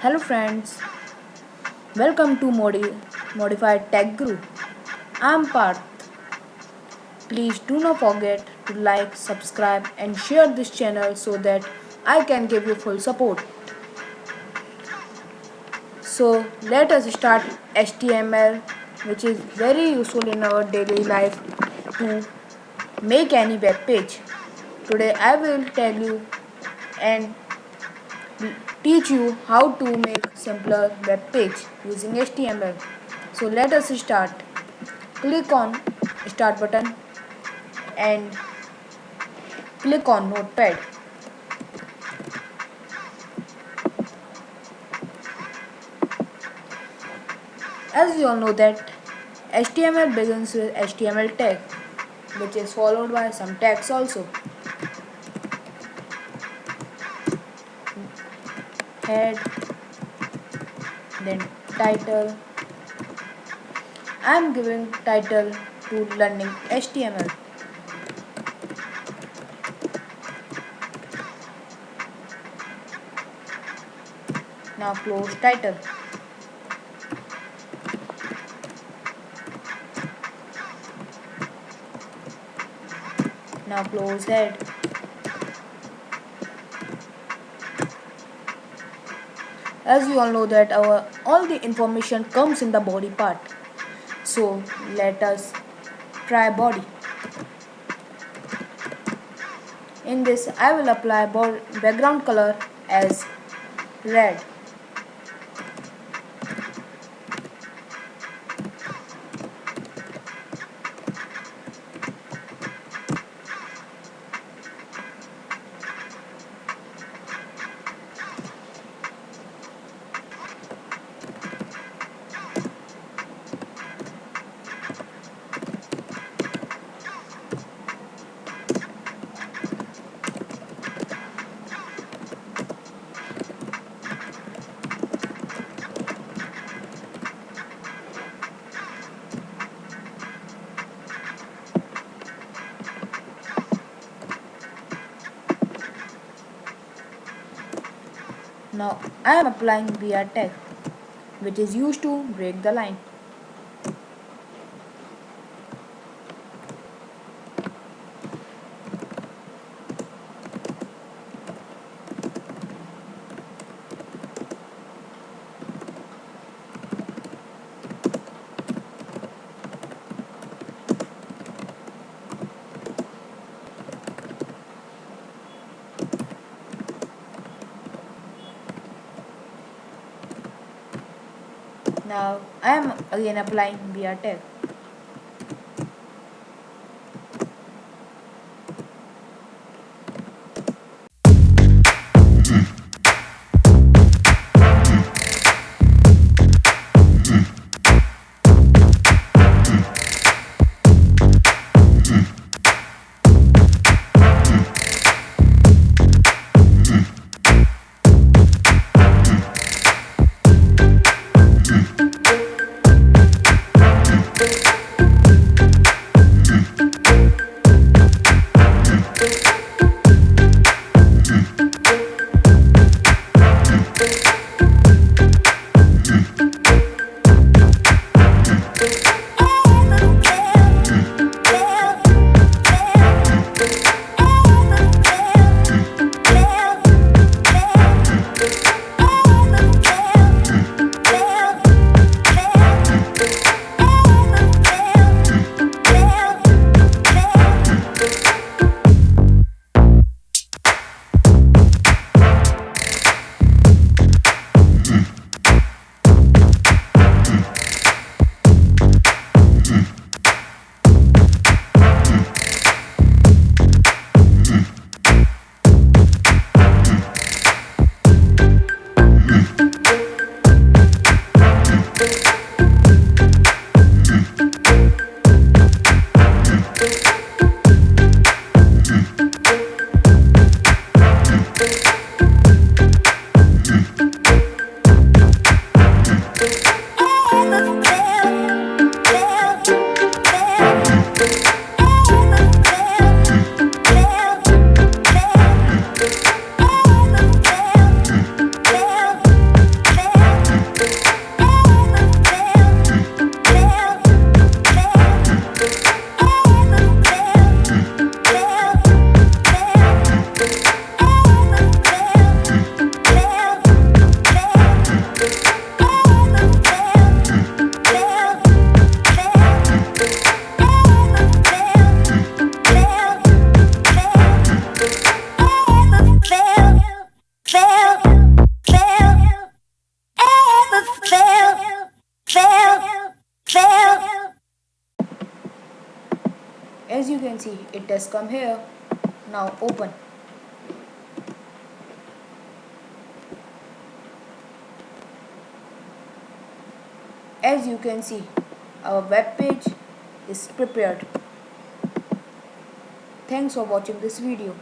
Hello friends, welcome to Modified Tech Guru. I'm Parth. Please do not forget to like, subscribe and share this channel so that I can give you full support. So let us start HTML, which is very useful in our daily life to make any web page. Today I will tell you and teach you how to make simpler web page using HTML. So let us start. Click on start button and click on notepad. As you all know that HTML begins with HTML tag, which is followed by some tags also. Head, then title. I am giving title to learning HTML. Now close title. Now close head. As you all know that all the information comes in the body part. So let us try body. In this I will apply background color as red. Now I am applying BR tag, which is used to break the line. Now I am again applying BR tag. see, it has come here. Now open. As you can see, our web page is prepared. Thanks for watching this video.